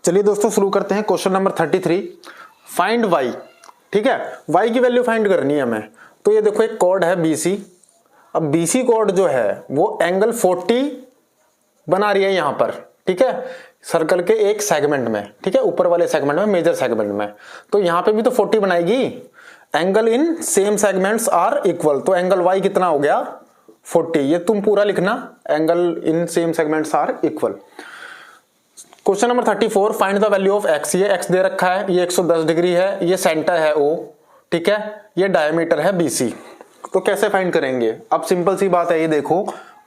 चलिए दोस्तों शुरू करते हैं क्वेश्चन नंबर 33। Find y। ठीक है, y की वैल्यू फाइंड करनी है हमें। तो ये देखो एक कॉर्ड है BC। अब BC कॉर्ड जो है वो एंगल 40 बना रही है यहां पर। ठीक है, सर्कल के एक सेगमेंट में। ठीक है, ऊपर वाले सेगमेंट में, मेजर सेगमेंट में। तो यहां पे भी तो 40 बनाएगी। Angle in same segments are equal, तो एंगल y कितना हो गया 40। ये तुम पूरा लिखना, angle in same segments are equal. Question number 34, find the value of x। ये x दे रखा है, ये 110 डिग्री है, ये सेंटर है O। ठीक है, ये डायमीटर है BC। तो कैसे फाइंड करेंगे? अब सिंपल सी बात है, ये देखो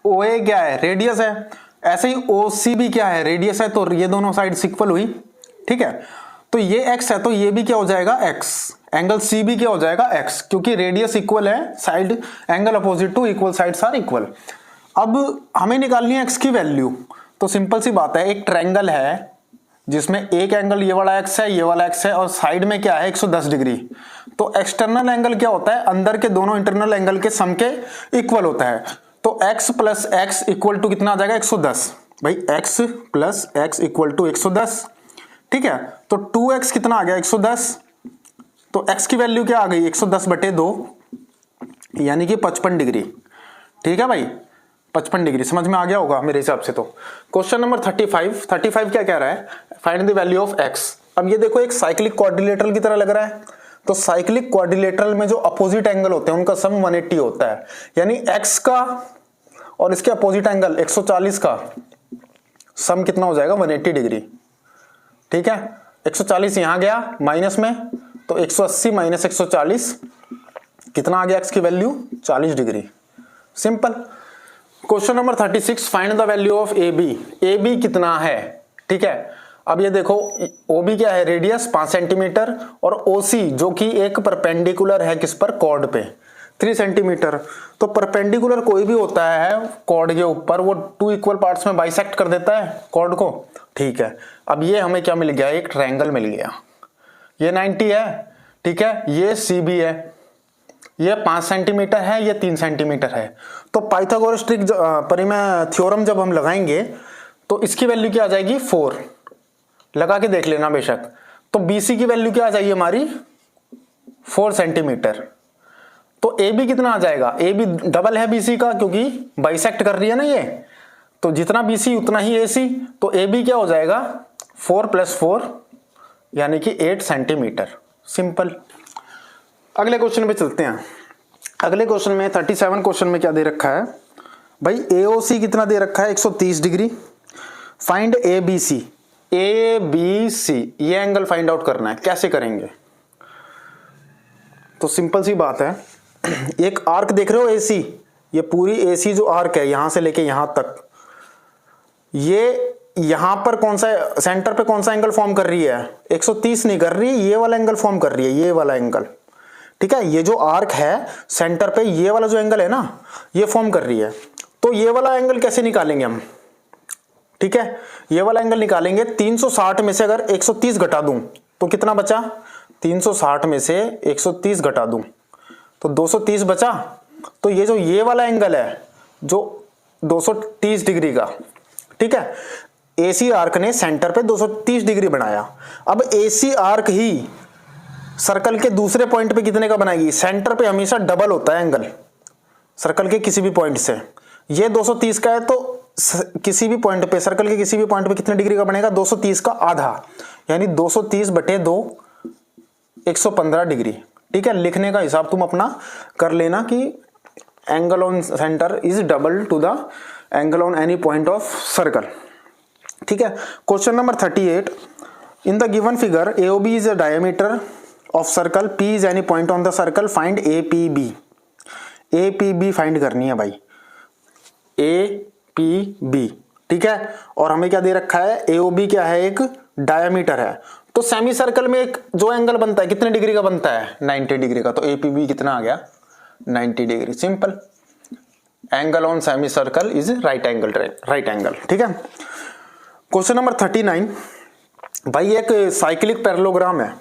OA क्या है, रेडियस है। ऐसे ही OC भी क्या है, रेडियस है। तो ये दोनों साइड इक्वल हुई। ठीक है, तो ये x है तो ये भी क्या हो जाएगा x। एंगल C भी क्या हो जाएगा x, क्योंकि रेडियस इक्वल है, side angle opposite to equal sides are equal. अब हमें निकालनी है x की वैल्यू। तो सिंपल सी बात है, एक ट्रायंगल है जिसमें एक एंगल ये वाला x है, ये वाला x है, और साइड में क्या है 110 डिग्री। तो एक्सटर्नल एंगल क्या होता है, अंदर के दोनों इंटरनल एंगल के सम के इक्वल होता है। तो x plus x equal to कितना आ जाएगा 110। भाई x plus x equal to 110। ठीक है, तो 2x कितना आ गया 110। तो x की वैल्यू क्या आ गई 110/2, यानी कि 55 डिग्री। ठीक है भाई, 55 डिग्री समझ में आ गया होगा मेरे हिसाब से। तो क्वेश्चन नंबर 35 क्या कह रहा है, find the value of x। अब ये देखो एक साइक्लिक क्वाड्रिलेटरल की तरह लग रहा है। तो साइक्लिक क्वाड्रिलेटरल में जो अपोजिट एंगल होते हैं उनका सम 180 होता है, यानी x का और इसके अपोजिट एंगल 140 का सम कितना हो जाएगा 180 डिग्री। ठीक है, 140 यहां गया माइनस में, तो 180 माइनस 140 कितना आ गया x की value 40 degree. Simple. Question number 36, find the value of AB कितना है। ठीक है, अब ये देखो OB क्या है, रेडियस 5 सेंटीमीटर, और OC जो कि एक परपेंडिकुलर है किस पर, कॉर्ड पे 3 सेंटीमीटर। तो परपेंडिकुलर कोई भी होता है कॉर्ड के ऊपर, वो 2 इक्वल पार्ट्स में बाइसेक्ट कर देता है कॉर्ड को। ठीक है, अब ये हमें क्या मिल गया, एक ट्रायंगल मिल गया। ये 90 है। ठीक है, ये CB है, ये 5 सेंटीमीटर है, ये 3 सेंटीमीटर है। तो पाइथागोरस परिमेय थ्योरम जब हम लगाएंगे तो इसकी वैल्यू क्या आ जाएगी 4। लगा के देख लेना बेशक। तो BC की वैल्यू क्या आ जाएगी हमारी 4 सेंटीमीटर। तो AB कितना आ जाएगा, AB डबल है BC का, क्योंकि बाइसेक्ट कर रही है ना ये। तो जितना BC उतना ही AC। तो AB क्या हो जाएगा 4 + 4 यानी कि 8 सेंटीमीटर। सिंपल। अगले क्वेश्चन पे चलते हैं। अगले क्वेश्चन में 37 क्वेश्चन में क्या दे रखा है भाई, AOC कितना दे रखा है 130 डिग्री। Find ABC। ABC ये एंगल फाइंड आउट करना है। कैसे करेंगे? तो सिंपल सी बात है, एक आर्क देख रहे हो AC, ये पूरी AC जो आर्क है यहां से लेके यहां तक, ये यहां पर कौन सा सेंटर पे कौन सा एंगल फॉर्म कर रही है 130 नहीं कर रही, ये वाला एंगल फॉर्म कर रही है, ये वाला एंगल। ठीक है, ये जो आर्क है सेंटर पे ये वाला जो एंगल है ना, ये फॉर्म कर रही है। तो ये वाला एंगल कैसे निकालेंगे हम? ठीक है, ये वाला एंगल निकालेंगे 360 में से अगर 130 घटा दूं तो कितना बचा, 360 में से 130 घटा दूं तो 230 बचा। तो ये जो ये वाला एंगल है जो 230 डिग्री का, ठीक है, AC आर्क ने सेंटर पे 230 डिग्री बनाया। अब AC आर्क ही सर्कल के दूसरे पॉइंट पे कितने का बनाएगी, सेंटर पे हमेशा डबल होता है एंगल सर्कल के किसी भी पॉइंट से। ये 230 का है तो किसी भी पॉइंट पे, सर्कल के किसी भी पॉइंट पे कितने डिग्री का बनेगा 230 का आधा, यानी 230/2 115 डिग्री। ठीक है, लिखने का हिसाब तुम अपना कर लेना कि angle on centre is double two the angle on any point of circle. ठीक है, question number 38, in the given figure AOB is a diameter of circle, P is any point on the circle, find APB। APB find करनी है भाई, APB। ठीक है, और हमें क्या दे रखा है, AOB क्या है, एक डायमीटर है। तो सेमी सर्कल में एक जो एंगल बनता है कितने डिग्री का बनता है 90 डिग्री का। तो APB कितना आ गया 90 degree. Simple. Angle on semi circle is right angle. ठीक है, क्वेश्चन नंबर 39, भाई एक साइक्लिक पैरेललोग्राम है।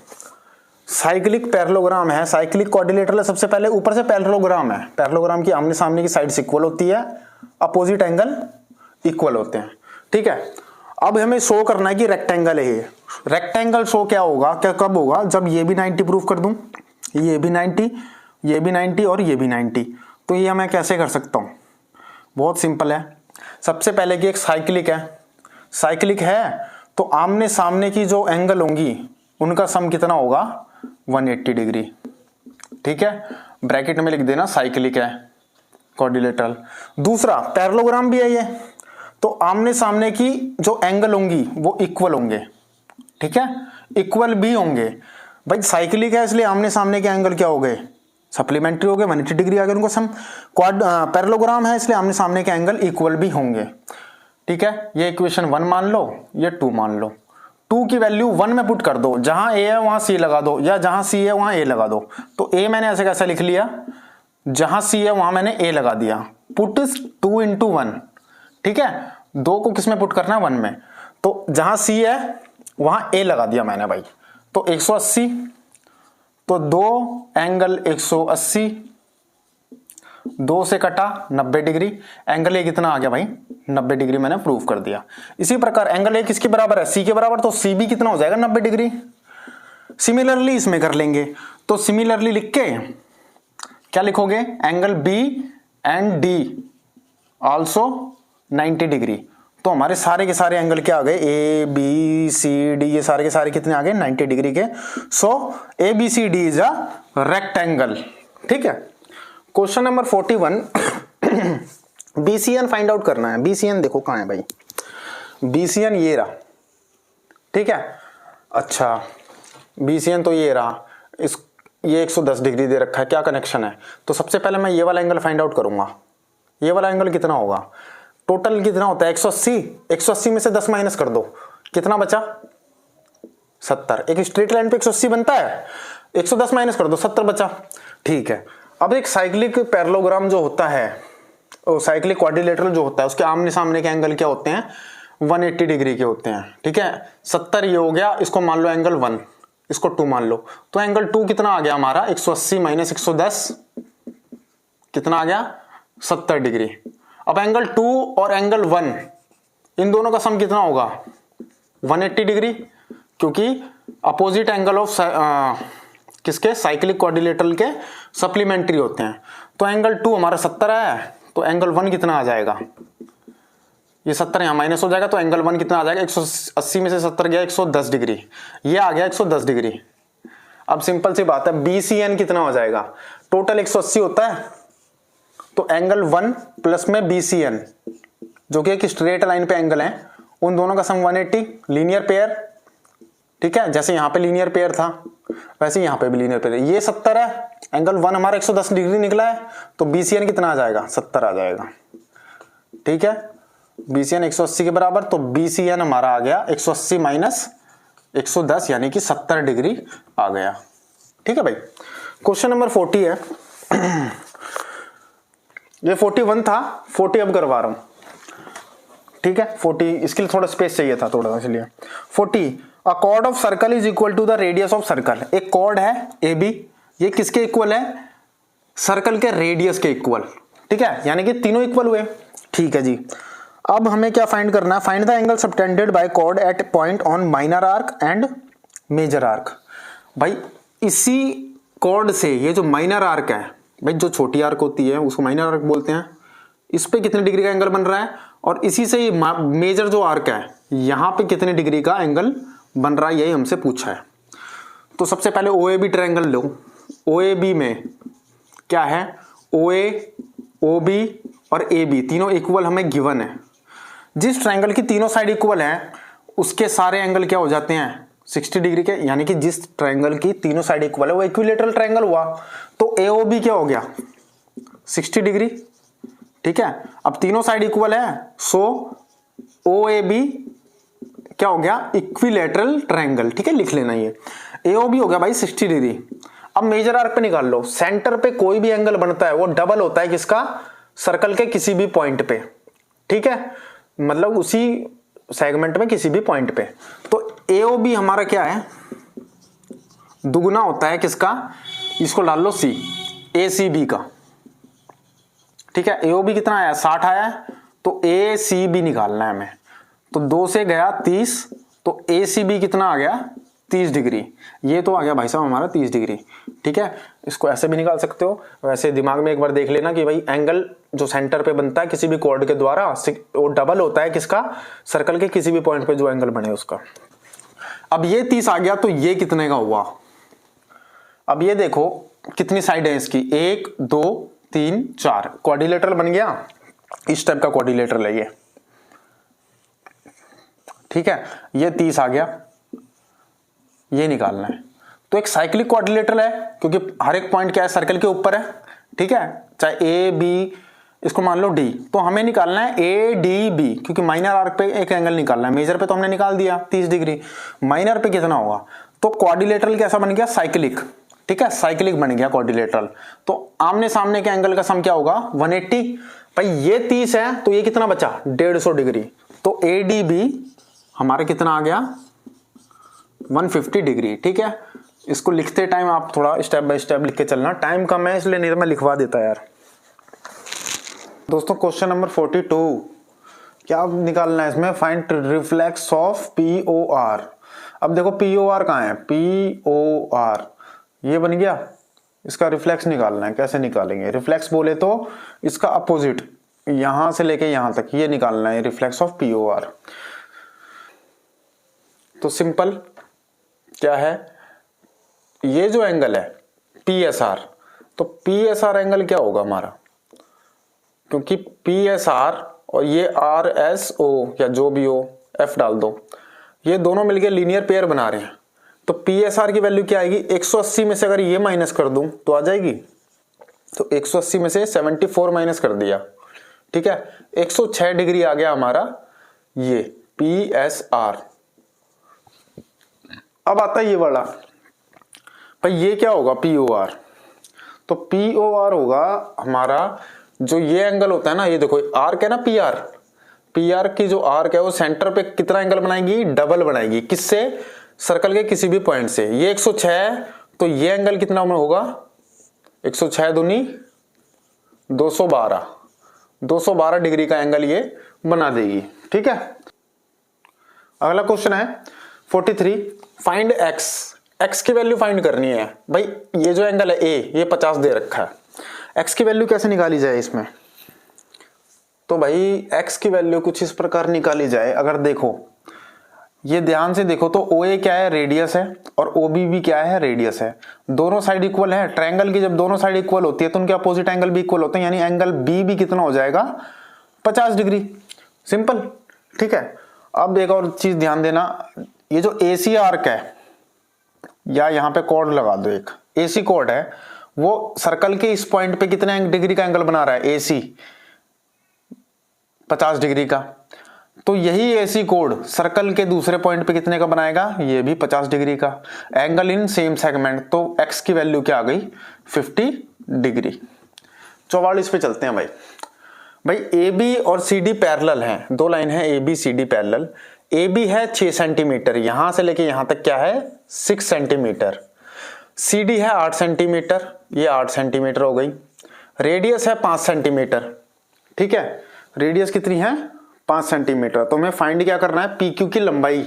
साइक्लिक पैरेललोग्राम है, साइक्लिक क्वाड्रिलेटरल है। सबसे पहले ऊपर से पैरेललोग्राम है, पैरेललोग्राम की आमने सामने की साइड्स इक्वल होती है, अपोजिट एंगल इक्वल होते हैं। ठीक है, अब हमें शो करना है कि रेक्टेंगल है ये। रेक्टेंगल शो क्या होगा, क्या कब होगा, जब ये भी 90 प्रूफ कर दूं, ये भी 90, ये भी 90 और ये भी 90। तो ये मैं कैसे कर सकता हूं, बहुत सिंपल है। सबसे पहले कि एक साइक्लिक है, साइक्लिक है तो आमने सामने की जो एंगल होंगी उनका सम कितना होगा, 180 डिग्री। ठीक है, ब्रैकेट में लिख देना साइक्लिक है, क्वाड्रिलेटरल। दूसरा पैरेललोग्राम भी है ये, तो आमने सामने की जो एंगल होंगी वो इक्वल होंगे। ठीक है, इक्वल भी होंगे भाई, साइक्लिक है इसलिए आमने सामने के एंगल क्या हो गए, सप्लीमेंट्री हो गए, 180 डिग्री आ गए उनको सम। पैरेललोग्राम है इसलिए आमने सामने के एंगल इक्वल भी होंगे। ठीक है, ये इक्वेशन 1 मान लो, ये 2 मान लो। 2 की वैल्यू 1 में पुट कर दो, जहां a है वहां c लगा दो, या जहां c है वहां a लगा दो। तो a मैंने ऐसे कैसे लिख लिया, जहां c है वहां मैंने a लगा दिया, पुट 2 into 1। ठीक है, 2 को किस में पुट करना है, 1 में। तो जहां c है वहां a लगा दिया मैंने भाई, तो 180, तो 2 एंगल 180, 2 से कटा 90 डिग्री, एंगल ए कितना आ गया भाई, 90 डिग्री मैंने प्रूव कर दिया। इसी प्रकार एंगल ए किसके बराबर है, सी के बराबर, तो सी भी कितना हो जाएगा, 90 डिग्री। सिमिलरली इसमें कर लेंगे, तो सिमिलरली लिख के क्या लिखोगे, angle B and D also 90 degree. तो हमारे सारे के सारे एंगल क्या आ गए, ए बी सी डी, ये सारे के सारे कितने आ गए, 90 डिग्री के। So a b c d is a rectangle. ठीक है, question number 41 BCN find out करना है। BCN देखो कहां है भाई, BCN ये रहा। ठीक है, अच्छा BCN तो ये रहा, ये 110 डिग्री दे रखा है, क्या कनेक्शन है। तो सबसे पहले मैं ये वाला एंगल फाइंड आउट करूंगा। ये वाला एंगल कितना होगा, टोटल कितना होता है 180, 180 में से 10 माइनस कर दो, कितना बचा 70। एक स्ट्रेट लाइन पे 180 बनता है, 110 माइनस कर दो, 70 बचा। ठीक है, अब एक साइक्लिक पैरेललोग्राम जो होता है, साइक्लिक क्वाड्रिलेटरल जो होता है, उसके आमने सामने के एंगल क्या होते हैं, 180 डिग्री के होते हैं। ठीक है, 70 ये हो गया, इसको मान लो एंगल 1, इसको 2 मान लो, तो एंगल 2 कितना आ गया हमारा, 180 माइनस 110 कितना आ गया, 70 डिग्री। अब एंगल 2 और एंगल 1 इन दोनों का सम कितना होगा, 180 डिग्री, क्योंकि अपोजिट एंगल ऑफ किसके, साइक्लिक क्वाड्रिलेटरल के सप्लीमेंट्री होते हैं। तो एंगल 2 हमारा 70 है, तो एंगल 1 कितना आ जाएगा, ये 70 यहां माइनस हो जाएगा, तो एंगल 1 कितना आ जाएगा, 180 में से 70 गया 110 डिग्री, ये आ गया 110 डिग्री। अब सिंपल सी बात है, BCN कितना हो जाएगा, टोटल 180 होता है, तो एंगल 1 प्लस में BCN जो कि एक स्ट्रेट लाइन पे एंगल है, उन दोनों का सम 180, लीनियर पेयर। ठीक है, जैसे यहां पे लीनियर पेयर था वैसे यहां पे भी लीनियर पेयर। ये 70 है, एंगल 1 हमारा 110 डिग्री निकला है, तो BCN कितना आ जाएगा, 70 आ जाएगा। ठीक है, BCN 180 के बराबर, तो BCN हमारा आ गया 180 माइनस 110 यानी कि 70 डिग्री आ गया। ठीक है भाई, क्वेश्चन नंबर 40 है। ये 41 था, 40 अब करवा रहा हूं। ठीक है, 40 इसके लिए थोड़ा स्पेस चाहिए था थोड़ा, इसलिए 40 a chord of circle is equal to the radius of circle. एक कॉर्ड है AB, ये किसके इक्वल है, सर्कल के रेडियस के इक्वल। ठीक है, यानी कि तीनों इक्वल हुए। ठीक है जी, अब हमें क्या फाइंड करना है, find the angle subtended by chord at point on minor arc and major arc. भाई इसी कॉर्ड से ये जो माइनर आर्क है, भाई जो छोटी आर्क होती है उसको माइनर आर्क बोलते हैं, इस पे कितने डिग्री का एंगल बन रहा है, और इसी से मेजर जो आर्क है यहां पे कितने डिग्री का एंगल बन रहा है, यही हमसे पूछा है। तो सबसे पहले OAB ट्रायंगल लो। OAB में क्या है, OA, OB और AB तीनों इक्वल हमें गिवन है। जिस ट्रायंगल की तीनों साइड इक्वल है उसके सारे एंगल क्या हो जाते हैं, 60 डिग्री के, यानी कि जिस ट्रायंगल की तीनों साइड इक्वल है वो इक्विलेटरल ट्रायंगल हुआ। तो AOB क्या हो गया, 60 डिग्री। ठीक है, अब तीनों साइड इक्वल है, सो OAB क्या हो गया, इक्विलेटरल ट्रायंगल। ठीक है, लिख लेना ये। AOB हो गया भाई 60 डिग्री। अब मेजर आर्क पे निकाल लो, सेंटर पे कोई भी एंगल बनता है वो डबल होता है किसका, सर्कल के किसी भी पॉइंट पे। ठीक है, मतलब उसी सेगमेंट में किसी भी पॉइंट पे। तो AOB हमारा क्या है, दुगुना होता है किसका, इसको डाल लो C, ACB का। ठीक है, AOB कितना आया, 60 आया है, तो ACB निकालना है हमें। तो 2 से गया 30, तो ACB कितना आ गया 30 डिग्री। ये तो आ गया भाई साहब हमारा 30 डिग्री। ठीक है, इसको ऐसे भी निकाल सकते हो। वैसे दिमाग में एक बार देख लेना कि भाई एंगल जो सेंटर पे बनता है किसी भी कॉर्ड के द्वारा वो डबल होता है किसका, सर्कल के किसी भी पॉइंट पे जो एंगल बने उसका। अब ये 30 आ गया तो ये कितने का हुआ। अब ये देखो कितनी साइड है इसकी, 1 2 3 4, क्वाड्रिलेटरल बन गया। इस टाइप का क्वाड्रिलेटरल है ये। ठीक है, ये 30 आ गया, ये निकालना है। तो एक साइक्लिक क्वाड्रिलेटरल है क्योंकि हर एक पॉइंट क्या है, सर्कल के ऊपर है। ठीक है, चाहे ए बी, इसको मान लो डी, तो हमें निकालना है ए डी बी, क्योंकि माइनर आर्क पे एक एंगल निकालना है। मेजर पे तो हमने निकाल दिया 30 डिग्री, माइनर पे कितना होगा। तो क्वाड्रिलेटरल कैसा बन गया, साइक्लिक। ठीक है, साइक्लिक बन गया क्वाड्रिलेटरल। तो आमने सामने के एंगल का सम क्या होगा 180। भाई ये 30 है तो ये कितना बचा 150 डिग्री। तो ए डी बी हमारा कितना आ गया 150 डिग्री। ठीक है, इसको लिखते टाइम आप थोड़ा स्टेप बाय स्टेप लिख के चलना, टाइम कम है इसलिए नहीं तो मैं लिखवा देता यार। दोस्तों क्वेश्चन नंबर 42, क्या निकालना है इसमें, फाइंड रिफ्लेक्स ऑफ POR। अब देखो POR कहाँ है, POR ये बन गया, इसका रिफ्लेक्स निकालना है। कैसे निकालेंगे, रिफ्लेक्स बोले तो इसका अपोजिट, यहां से लेके यहां तक ये निकालना है, रिफ्लेक्स ऑफ POR। तो सिंपल क्या है, ये जो एंगल है PSR, तो PSR एंगल क्या होगा हमारा, क्योंकि PSR और ये RSO या जो भी हो F डाल दो, ये दोनों मिलके लीनियर पेयर बना रहे हैं। तो PSR की वैल्यू क्या आएगी, 180 में से अगर ये माइनस कर दूं तो आ जाएगी। तो 180 में से 74 माइनस कर दिया। ठीक है, 106 डिग्री आ गया हमारा ये PSR। अब आता है ये वाला, भाई ये क्या होगा POR। तो POR होगा हमारा जो ये एंगल होता है ना, ये देखो आर्क है ना PR की जो आर्क है वो सेंटर पे कितना एंगल बनाएगी, डबल बनाएगी। किससे, सर्कल के किसी भी पॉइंट से। ये 106 है तो ये एंगल कितना होगा 106 दूनी 212 डिग्री का एंगल ये बना देगी। ठीक है, अगला क्वेश्चन है 43, फाइंड x की वैल्यू फाइंड करनी है। भाई ये जो एंगल है A, ये 50 दे रखा है, x की वैल्यू कैसे निकाली जाए इसमें। तो भाई x की वैल्यू कुछ इस प्रकार निकाली जाए। अगर देखो ये ध्यान से देखो तो OA क्या है, रेडियस है, और OB भी क्या है, रेडियस है। दोनों साइड इक्वल है। ट्रायंगल की जब दोनों साइड इक्वल होती है तो उनके अपोजिट एंगल भी इक्वल होते हैं, यानी एंगल B भी कितना हो जाएगा 50 डिग्री। सिंपल। ठीक है, अब एक और चीज ध्यान देना, ये जो AC आर्क है, या यहां पे कॉर्ड लगा दो, एक AC कॉर्ड है, वो सर्कल के इस पॉइंट पे कितने डिग्री का एंगल बना रहा है, AC 50 डिग्री का। तो यही AC कोड सर्कल के दूसरे पॉइंट पे कितने का बनाएगा, ये भी 50 डिग्री का। एंगल इन सेम सेगमेंट, तो x की वैल्यू क्या आ गई 50 डिग्री। 44 पे चलते हैं भाई AB और CD पैरेलल हैं, दो लाइन है AB CD पैरेलल। AB है 6 सेंटीमीटर, यहां से लेके यहां तक क्या है 6 सेंटीमीटर। CD है 8 सेंटीमीटर, ये 8 सेंटीमीटर हो गई। रेडियस है 5 सेंटीमीटर। ठीक है, रेडियस कितनी है 5 सेंटीमीटर। तो हमें फाइंड क्या करना है, PQ की लंबाई,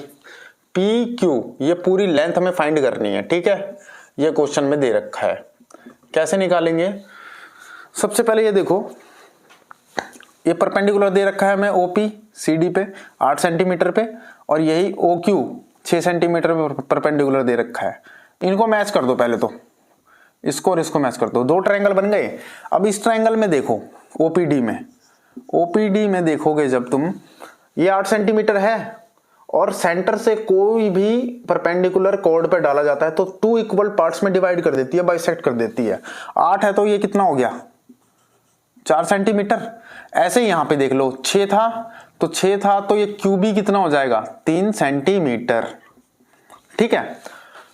PQ ये पूरी लेंथ हमें फाइंड करनी है। ठीक है, ये क्वेश्चन में दे रखा है, कैसे निकालेंगे। सबसे पहले ये देखो, ये परपेंडिकुलर दे रखा है हमें OP CD पे 8 सेंटीमीटर पे, और यही OQ 6 सेंटीमीटर पे परपेंडिकुलर दे रखा है। इनको मैच कर दो पहले, तो इसको और इसको मैच कर दो, दो ट्रायंगल बन गए। अब इस ट्रायंगल में देखो OPD में देखोगे जब तुम, ये 8 सेंटीमीटर है और सेंटर से कोई भी परपेंडिकुलर कॉर्ड पे डाला जाता है तो 2 इक्वल पार्ट्स में डिवाइड कर देती है, बाइसेक्ट कर देती है। 8 है तो ये कितना हो गया 4 सेंटीमीटर। ऐसे ही यहां पे देख लो 6 था तो ये QB कितना हो जाएगा 3 सेंटीमीटर। ठीक है,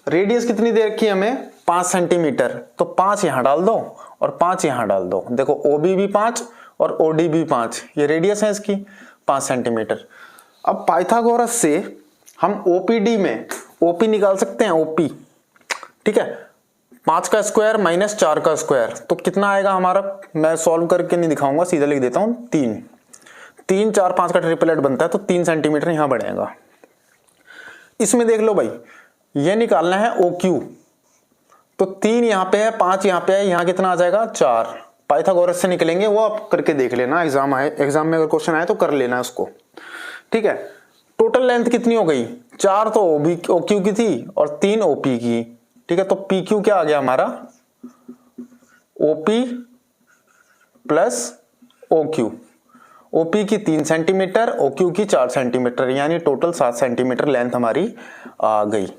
रेडियस कितनी दे रखी है हमें 5 सेंटीमीटर, तो 5 यहां डाल दो और 5 यहां डाल दो। देखो OB भी 5 और OD भी 5, ये रेडियस है इसकी 5 सेंटीमीटर। अब पाइथागोरस से हम OPD में OP निकाल सकते हैं, OP। ठीक है, 5 का स्क्वायर माइनस 4 का स्क्वायर, तो कितना आएगा हमारा, मैं सॉल्व करके नहीं दिखाऊंगा, सीधा लिख देता हूं 3। 3 4 5 का ट्रिपलेट बनता है तो 3 सेंटीमीटर यहां बढ़ेगा। इसमें देख लो भाई, ये निकालना है OQ, तो 3 यहां पे है, 5 यहां पे है, यहां कितना आ जाएगा 4। पाइथागोरस से निकलेंगे, वो आप करके देख लेना, एग्जाम में अगर क्वेश्चन आए तो कर लेना उसको, ठीक है। टोटल लेंथ कितनी हो गई, 4 तो OQ की थी और 3 OP की, ठीक है। तो PQ क्या आ गया हमारा, OP प्लस OQ। OP की 3 सेंटीमीटर, OQ की 4 सेंटीमीटर, यानी टोटल 7 सेंटीमीटर लेंथ हमारी आ गई।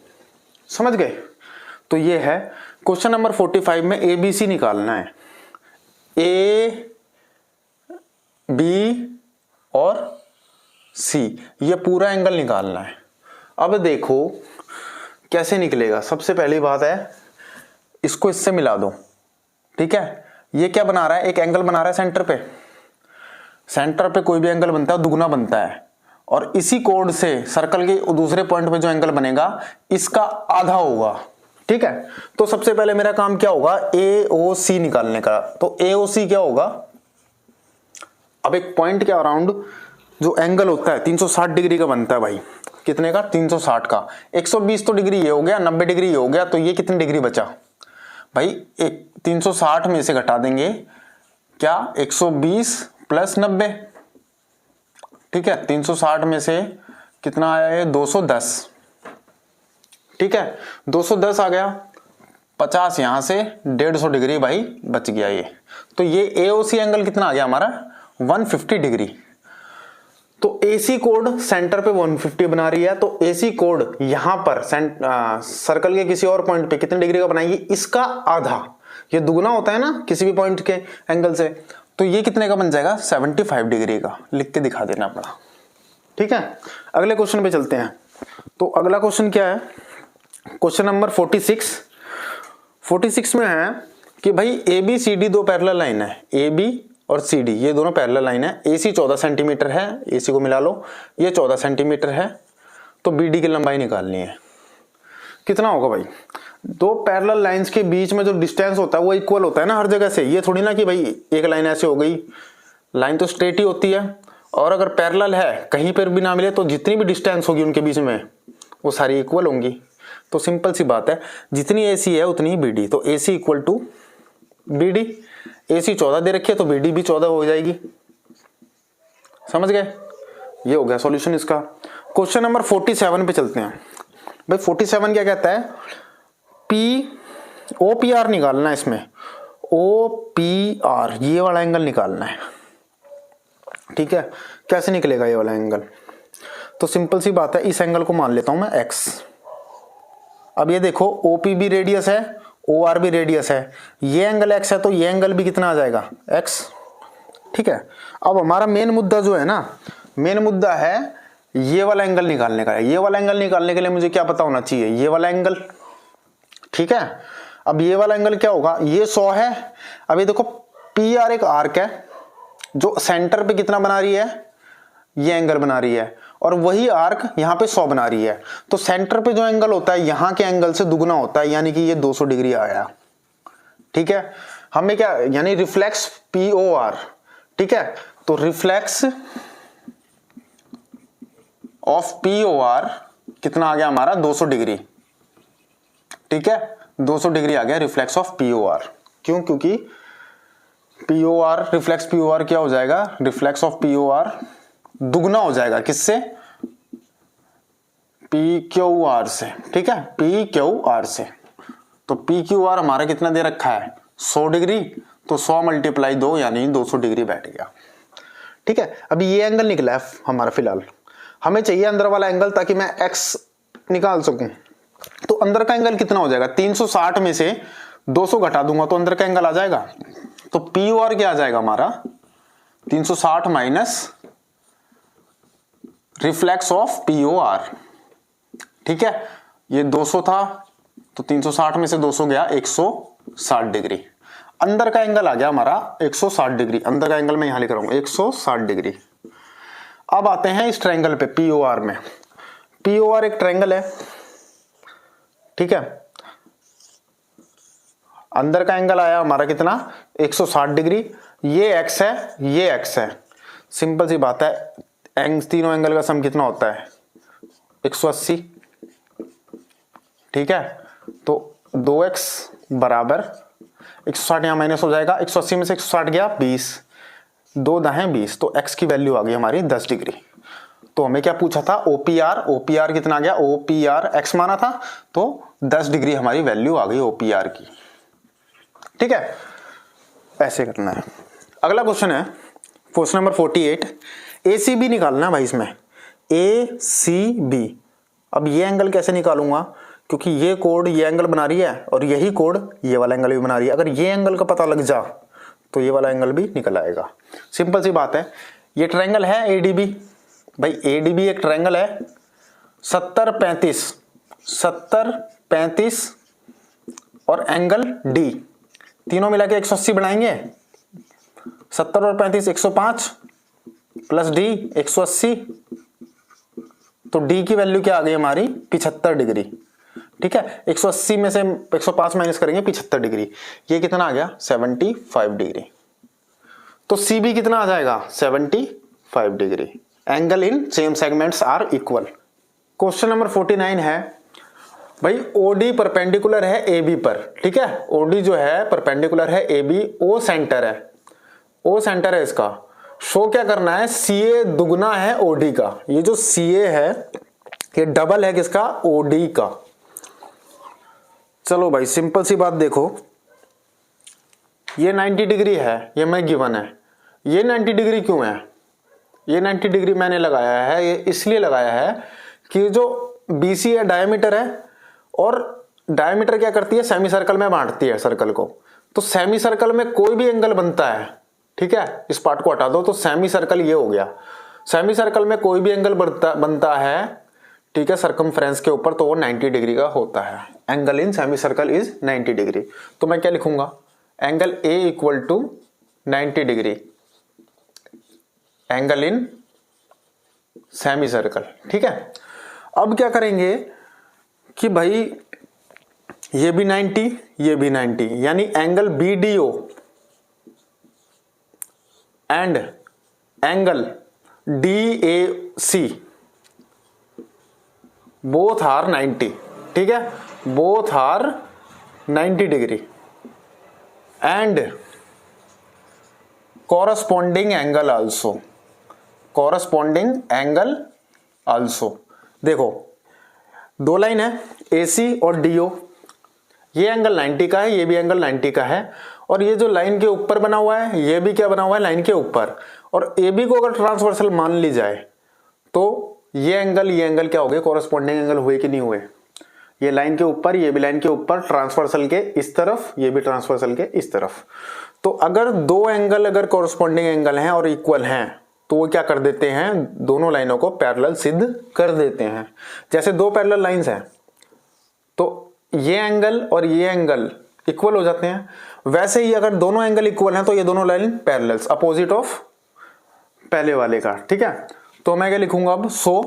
समझ गए। तो ये है क्वेश्चन नंबर 45 में ABC निकालना है, A, B और C, ये पूरा एंगल निकालना है। अब देखो कैसे निकलेगा। सबसे पहली बात है, इसको इससे मिला दो, ठीक है। ये क्या बना रहा है, एक एंगल बना रहा है सेंटर पे। सेंटर पे कोई भी एंगल बनता है दुगना बनता है, और इसी कोड से सर्कल के दूसरे पॉइंट पे जो एंगल बनेगा इसका आधा होगा, ठीक है। तो सबसे पहले मेरा काम क्या होगा, AOC निकालने का। तो AOC क्या होगा, अब एक पॉइंट के अराउंड जो एंगल होता है 360 डिग्री का बनता है भाई। कितने का, 360 का। 120 तो डिग्री ये हो गया, 90 डिग्री ये हो गया, तो ये कितनी डिग्री बचा भाई, 360 में से घटा देंगे क्या, 120 प्लस 90, ठीक है। 360 में से कितना आया है, 210, ठीक है। 210 आ गया, 50 यहां से, 150 डिग्री भाई बच गया ये। तो ये AOC एंगल कितना आ गया हमारा, 150 डिग्री। तो AC कोड सेंटर पे 150 बना रही है, तो AC कोड यहां पर सर्कल के किसी और पॉइंट पे कितने डिग्री का बनाएगी, इसका आधा। ये दुगना होता है ना किसी भी पॉइंट के एंगल से, तो ये कितने का बन जाएगा, 75 डिग्री का। लिख के दिखा देना पड़ा, ठीक है। अगले क्वेश्चन पे चलते हैं। तो अगला क्वेश्चन क्या है, क्वेश्चन नंबर 46 में है कि भाई ABCD दो पैरेलल लाइन है, AB और CD ये दोनों पैरेलल लाइन है। AC 14 सेंटीमीटर है, AC को मिला लो, ये 14 सेंटीमीटर है, तो BD की लंबाई निकालनी है। कितना होगा भाई, दो पैरेलल लाइंस के बीच में जो डिस्टेंस होता है वो इक्वल होता है ना हर जगह से। ये थोड़ी ना कि भाई एक लाइन ऐसे हो गई, लाइन तो स्ट्रेट ही होती है, और अगर पैरेलल है कहीं पर भी ना मिले तो जितनी भी डिस्टेंस होगी उनके बीच में वो सारी इक्वल होंगी। तो सिंपल सी बात है, जितनी AC है उतनी ही BD, तो AC equal to BD। AC 14 दे रखी है तो BD भी 14 हो जाएगी। समझ गए, ये हो गया सॉल्यूशन इसका। क्वेश्चन नंबर 47 पे चलते हैं। भाई 47 क्या कहता है, OPR निकालना है इसमें, OPR ये वाला एंगल निकालना है, ठीक है। कैसे निकलेगा ये वाला एंगल, तो सिंपल सी बात है, इस एंगल को मान लेता हूं मैं X। अब ये देखो OP भी रेडियस है, OR भी रेडियस है, ये एंगल X है तो ये एंगल भी कितना आ जाएगा, X, ठीक है। अब हमारा मेन मुद्दा जो है ना, मेन मुद्दा है ये वाला एंगल निकालने का। ये वाला एंगल निकालने के लिए मुझे क्या पता होना चाहिए, ये वाला एंगल, ठीक है। अब ये वाला एंगल क्या होगा, ये 100 है। अब ये देखो PR एक आर्क है जो सेंटर पे कितना बना रही है, ये एंगल बना रही है, और वही आर्क यहां पे 100 बना रही है। तो सेंटर पे जो एंगल होता है यहां के एंगल से दुगना होता है, यानी कि ये 200 डिग्री आया, ठीक है। हमें क्या, यानी रिफ्लेक्स POR, ठीक है। तो रिफ्लेक्स ऑफ POR कितना आ गया हमारा, 200 डिग्री, ठीक है। 200 डिग्री आ गया रिफ्लेक्स ऑफ POR। क्यों, क्योंकि POR रिफ्लेक्स POR क्या हो जाएगा, रिफ्लेक्स ऑफ POR दुगना हो जाएगा, किससे, PQR से, ठीक है, PQR से। तो PQR हमारा कितना दे रखा है, 100 डिग्री, तो 100 मल्टीप्लाई 2 यानी 200 डिग्री बैठ गया, ठीक है। अभी ये एंगल निकला है हमारा, फिलहाल हमें चाहिए अंदर वाला एंगल ताकि मैं X निकाल सकूं। तो अंदर का एंगल कितना हो जाएगा, 360 में से 200 घटा दूंगा तो अंदर का एंगल आ जाएगा। तो POR क्या आ जाएगा हमारा, 360 माइनस रिफ्लेक्स ऑफ POR, ठीक है। ये 200 था तो 360 में से 200 गया, 160 डिग्री। अंदर का एंगल आ गया हमारा 160 डिग्री। अंदर का एंगल मैं यहां लिख रहा हूं 160 डिग्री। अब आते हैं इस ट्रायंगल पे POR में। POR एक ट्रायंगल है, ठीक है। अंदर का एंगल आया हमारा कितना, 160 डिग्री। ये X है, ये X है। सिंपल सी बात है, तीनों एंगल का सम कितना होता है 180, ठीक है। तो 2x बराबर 160 यहाँ माइनस हो जाएगा, 180 में से 160 गया 20, 2 दाएं 20, तो x की वैल्यू आ गई हमारी 10 डिग्री। तो हमें क्या पूछा था OPR कितना आ गया, OPR x माना था तो 10 डिग्री हमारी वैल्यू आ गई OPR की, ठीक है। ऐसे करना है। अगला क्वेश्चन है क्वेश्चन नंबर 48, ACB निकालना है भाई इसमें, ACB। अब ये एंगल कैसे निकालूंगा, क्योंकि ये कोड ये एंगल बना रही है और यही कोड ये वाला एंगल भी बना रही है। अगर ये एंगल का पता लग जा तो ये वाला एंगल भी निकल आएगा। सिंपल सी बात है। ये ट्रायंगल है ADB, भाई ADB एक ट्रायंगल है 70 35 और एंगल D, तीनों मिला के 180 बनाएंगे। 70 और 35 105 प्लस D 180, तो D की वैल्यू क्या आ गई हमारी 75 डिग्री, ठीक है। 180 में से 105 माइनस करेंगे 75 डिग्री, ये कितना आ गया 75 डिग्री। तो CB कितना आ जाएगा 75 degree. Angle in same segments are equal. Question number 49 है भाई, OD परपेंडिकुलर है AB पर, ठीक है। OD जो है परपेंडिकुलर है AB, O सेंटर है, O सेंटर है इसका। शो क्या करना है, CA दुगना है OD का। ये जो CA है ये डबल है किसका, OD का। चलो भाई सिंपल सी बात देखो, ये 90 डिग्री है, ये मैं गिवन है। ये 90 डिग्री क्यों है, ये 90 डिग्री मैंने लगाया है, ये इसलिए लगाया है कि जो BC है डायमीटर है, और डायमीटर क्या करती है सेमी सर्कल में बांटती है सर्कल को। तो सेमी सर्कल में कोई भी एंगल बनता है, ठीक है, इस पार्ट को हटा दो तो सेमी सर्कल ये हो गया। सेमी सर्कल में कोई भी एंगल बनता है, ठीक है, सरकमफ्रेंस के ऊपर, तो वो 90 डिग्री का होता है। Angle in semi circle is 90 degree. तो मैं क्या लिखूंगा, angle A equal to 90 degree, angle in semi circle, ठीक है। अब क्या करेंगे कि भाई ये भी 90 ये भी 90, यानी angle BDO and angle DAC both are 90, ठीक है, both are 90 degree and corresponding angle also, corresponding angle also. देखो दो लाइन है AC और DO, ये एंगल 90 का है, ये भी एंगल 90 का है, और ये जो लाइन के ऊपर बना हुआ है ये भी क्या बना हुआ है लाइन के ऊपर। और AB को अगर ट्रांसवर्सल मान ली जाए तो ये एंगल क्या हो गए, कॉरस्पॉन्डिंग एंगल हुए कि नहीं हुए। ये लाइन के ऊपर, ये भी लाइन के ऊपर, ट्रांसवर्सल के इस तरफ, ये भी ट्रांसवर्सल के इस तरफ। तो अगर दो एंगल अगर कॉरस्पॉन्डिंग एंगल हैं और इक्वल हैं तो वो क्या कर देते हैं, दोनों लाइनों को पैरेलल सिद्ध कर देते हैं। जैसे दो पैरेलल लाइंस हैं तो ये एंगल और ये एंगल इक्वल हो जाते हैं, वैसे ही अगर दोनों एंगल इक्वल हैं तो ये दोनों लाइन पैरेलल्स, अपोजिट ऑफ पहले वाले का, ठीक है। तो मैं क्या लिखूंगा अब, सो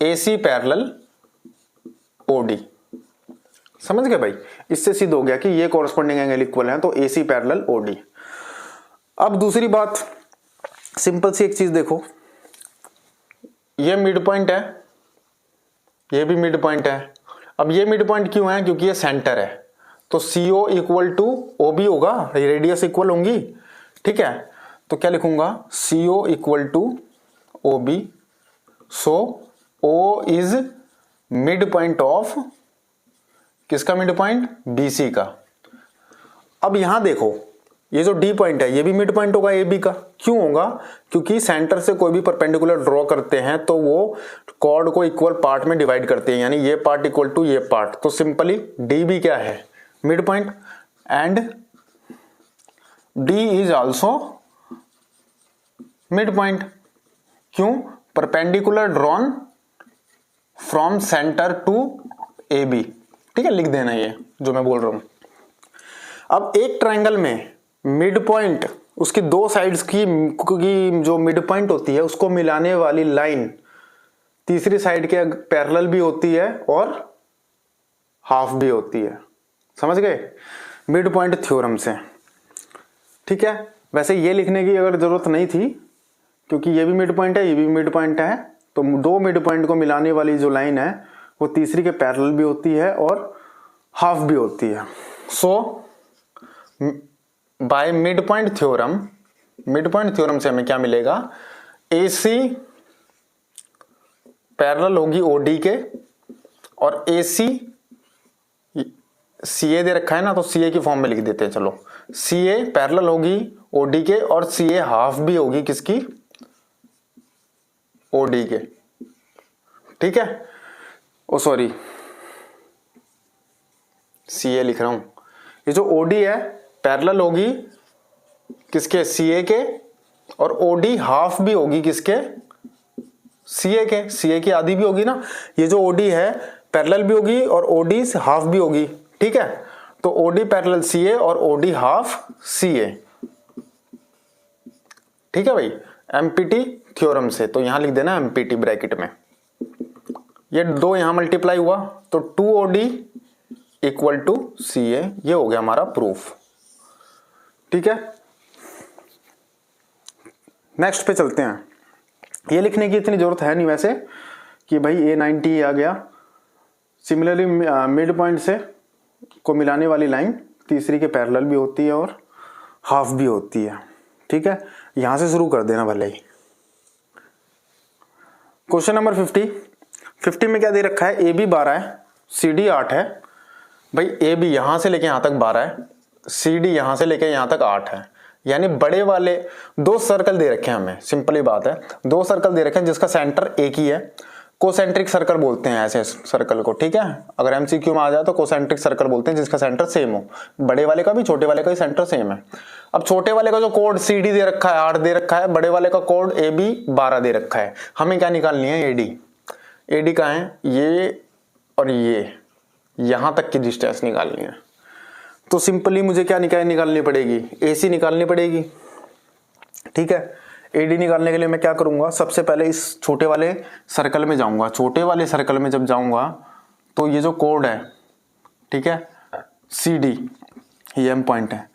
AC पैरेलल OD। समझ गए भाई, इससे सिद्ध हो गया कि ये कॉरस्पॉन्डिंग एंगल इक्वल है तो AC पैरेलल OD। अब दूसरी बात, सिंपल सी एक चीज देखो, ये मिड पॉइंट है, ये भी मिड पॉइंट है। अब ये मिड पॉइंट क्यों है, क्योंकि ये सेंटर है, तो CO इक्वल टू OB होगा, रेडियस इक्वल होंगी, ठीक है। तो क्या लिखूंगा, CO equal to OB, so O is mid point of किसका, मिड पॉइंट BC का। अब यहां देखो ये जो D पॉइंट है ये भी मिड पॉइंट होगा AB का। क्यों होगा, क्योंकि सेंटर से कोई भी परपेंडिकुलर ड्रॉ करते हैं तो वो कॉर्ड को इक्वल पार्ट में डिवाइड करते हैं, यानी ये पार्ट इक्वल टू ये पार्ट। तो सिंपली D भी क्या है, mid point, and D is also mid point. क्यों, perpendicular drawn from centre to AB, ठीक है, लिख देना ये जो मैं बोल रहा हूं। अब एक ट्रायंगल में मिड पॉइंट, उसकी दो साइड्स की जो मिड पॉइंट होती है उसको मिलाने वाली लाइन तीसरी साइड के पैरेलल भी होती है और हाफ भी होती है। समझ गए, मिड पॉइंट थ्योरम से, ठीक है। वैसे ये लिखने की अगर जरूरत नहीं थी, क्योंकि ये भी मिड पॉइंट है, ये भी मिड पॉइंट है, तो दो मिड पॉइंट को मिलाने वाली जो लाइन है वो तीसरी के पैरेलल भी होती है और हाफ भी होती है। सो बाय मिड पॉइंट थ्योरम से हमें क्या मिलेगा, AC पैरेलल होगी OD के, और AC CA दे रखा है ना, तो CA की फॉर्म में लिख देते हैं। चलो, CA पैरेलल होगी OD के और CA हाफ भी होगी किसकी, OD के। ठीक है, ओ सॉरी CA लिख रहा हूं। ये जो OD है पैरेलल होगी किसके, CA के, और OD हाफ भी होगी किसके, CA के। CA की आधी भी होगी ना। ये जो OD है पैरेलल भी होगी और OD हाफ भी होगी। ठीक है, तो OD पैरेलल CA और OD हाफ CA। ठीक है भाई, MPT थ्योरम से। तो यहां लिख देना MPT ब्रैकेट में, ये दो यहां मल्टीप्लाई हुआ तो 2OD इक्वल टू CA, ये हो गया हमारा प्रूफ। ठीक है, नेक्स्ट पे चलते हैं। ये लिखने की इतनी जरूरत है नहीं वैसे कि भाई A90 आ गया। सिमिलरली मिड पॉइंट से को मिलाने वाली लाइन तीसरी के पैरेलल भी होती है और हाफ भी होती है। ठीक है, यहां से शुरू कर देना भले ही। क्वेश्चन नंबर 50 में क्या दे रखा है, AB 12 है, CD 8 है। भाई AB यहां से लेके यहां तक 12 है, CD यहां से लेके यहां तक 8 है। यानी बड़े वाले दो सर्कल दे रखे हैं हमें, सिंपल ही बात है, दो सर्कल दे रखे हैं जिसका सेंटर एक ही है। कोसेंट्रिक सर्कल बोलते हैं ऐसे सर्कल को। ठीक है, अगर MCQ में आ जाए तो कोसेंट्रिक सर्कल बोलते हैं जिसका सेंटर सेम हो। बड़े वाले का भी छोटे वाले का भी सेंटर सेम है। अब छोटे वाले का जो कोड CD दे रखा है 8 दे रखा है, बड़े वाले का कोड AB 12 दे रखा है। हमें क्या निकालनी है, AD का है ये और ये, यहां तक की डिस्टेंस निकालनी है। तो सिंपली मुझे क्या निकालनी पड़ेगी, AC निकालनी पड़ेगी। ठीक है, AD निकालने के लिए मैं क्या करूंगा, सबसे पहले इस छोटे वाले सर्कल में जाऊंगा। छोटे वाले सर्कल में जब जाऊंगा तो ये जो कोड है, ठीक है, CD ये M पॉइंट है,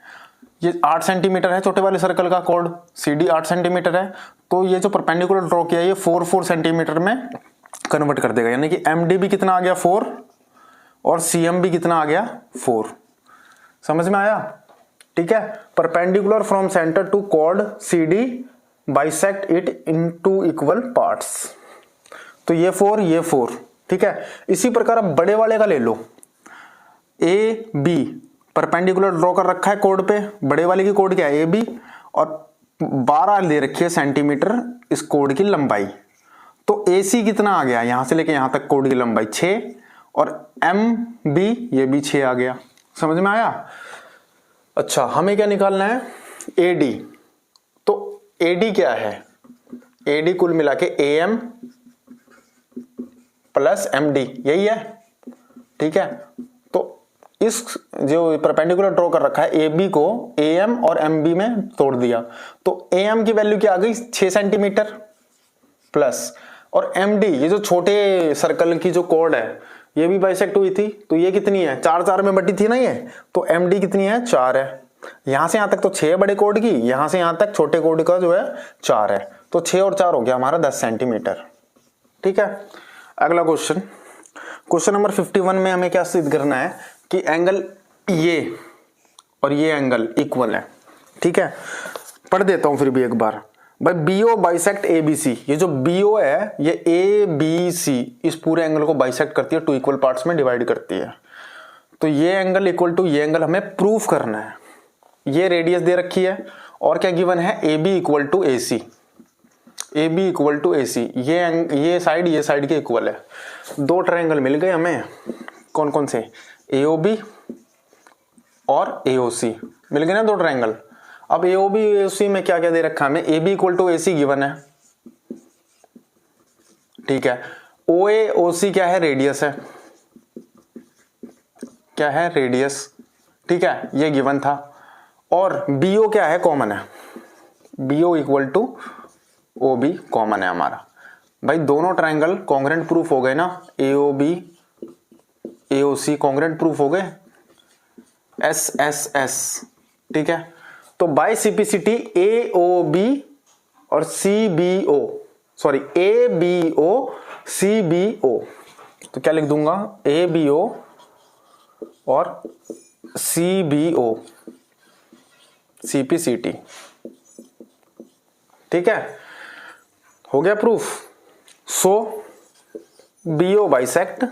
ये 8 सेंटीमीटर है छोटे वाले सर्कल का कोड, CD 8 सेंटीमीटर है। तो ये जो परपेंडिकुलर ड्रॉ किया ये 4 सेंटीमीटर में कन्वर्ट कर देगा। यानी कि MD भी कितना आ गया 4 और CM भी कितना आ गया 4। समझ में आया। ठीक है, perpendicular from centre to chord CD bisect it into equal parts. तो ये 4। ठीक है, इसी प्रकार अब बड़े वाले का ले लो, AB परपेंडिकुलर ड्रॉ कर रखा है कोड पे। बड़े वाले की कोड क्या है, AB, और 12 दे रखी है सेंटीमीटर इस कोड की लंबाई। तो AC कितना आ गया, यहां से लेके यहां तक कोड की लंबाई 6, और MB ये भी 6 आ गया। समझ में आया। अच्छा, हमें क्या निकालना है, AD। तो AD क्या है, AD कुल मिला के AM प्लस MD यही है। ठीक है, तो इस जो परपेंडिकुलर ड्रॉ कर रखा है AB को AM और MB में तोड़ दिया, तो AM की वैल्यू क्या आ गई 6 सेंटीमीटर प्लस, और MD ये जो छोटे सर्कल की जो कोड है ये भी बाइसेक्ट हुई थी, तो ये कितनी है 4 में बटी थी ना ये, तो MD कितनी है 4 है। यहां से यहां तक तो 6 है बड़े कोड की, यहां से यहां तक छोटे कोड का जो है 4 है, तो 6 और 4 हो गया हमारा 10 सेंटीमीटर। ठीक है, अगला क्वेश्चन नंबर 51 में हमें क्या सिद्ध करना है कि एंगल ये और ये एंगल इक्वल है। ठीक है, पढ़ देता हूं फिर भी एक बार। भाई BO बाइसेक्ट ABC, ये जो BO है ये ABC इस पूरे एंगल को बाइसेक्ट करती है, 2 इक्वल पार्ट्स में डिवाइड करती है। तो ये एंगल इक्वल टू ये एंगल हमें प्रूफ करना है। ये रेडियस दे रखी है और क्या गिवन है, AB equal to AC। AB equal to AC, ये साइड के इक्वल है। दो ट्रायंगल मिल गए हमें, कौन कौन से, AOB और AOC मिल गए ना दो ट्रायंगल। अब AOB AOC में क्या क्या दे रखा है हमें, AB equal to AC given है। ठीक है, OA OC क्या है, रेडियस है, क्या है रेडियस। ठीक है, ये गिवन था। और BO क्या है, कॉमन है, BO equal to OB common है हमारा। भाई दोनों ट्रायंगल कॉन्ग्रेंट प्रूफ हो गए ना, AOB AOC कॉन्ग्रेंट प्रूफ हो गए, SSS। ठीक है, तो बाय सिंप्लिसिटी AOB और CBO, सॉरी ABO CBO, तो क्या लिख दूंगा ABO और CBO CPCT। ठीक है, हो गया प्रूफ। सो BO bisect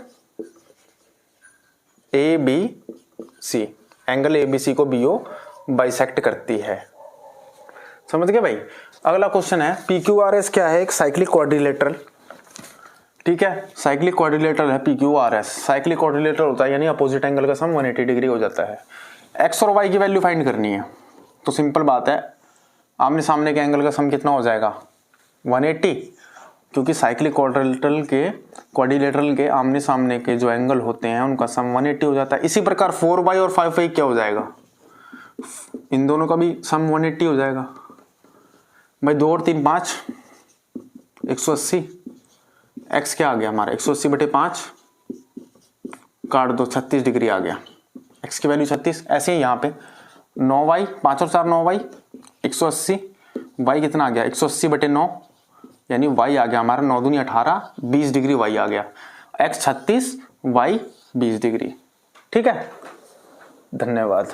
ABC, angle ABC को BO बाइसेक्ट करती है। समझ गए भाई। अगला क्वेश्चन है PQRS क्या है, एक साइक्लिक क्वाड्रिलेटरल। ठीक है, साइक्लिक क्वाड्रिलेटरल है PQRS। साइक्लिक क्वाड्रिलेटरल होता है यानी अपोजिट एंगल का सम 180 डिग्री हो जाता है। एक्स और वाई की वैल्यू फाइंड करनी है, तो सिंपल बात है, आमने सामने के एंगल का सम कितना हो जाएगा 180, क्योंकि साइक्लिक क्वाड्रिलेटरल के आमने सामने के जो एंगल होते हैं उनका सम 180 हो जाता है। इसी प्रकार 4y और 5y क्या हो जाएगा, इन दोनों का भी सम 180 हो जाएगा भाई। 2 और 3 5, 180। x क्या आ गया हमारा 180/5, काट दो 36 डिग्री आ गया, x की वैल्यू 36। ऐसे ही यहाँ पे 9y, 5 और 4 9y 180, y कितना आ गया 180/9, यानी y आ गया हमारा 9 दूनी 18, 20 डिग्री y आ गया, x 36 y 20 डिग्री। ठीक है, धन्यवाद।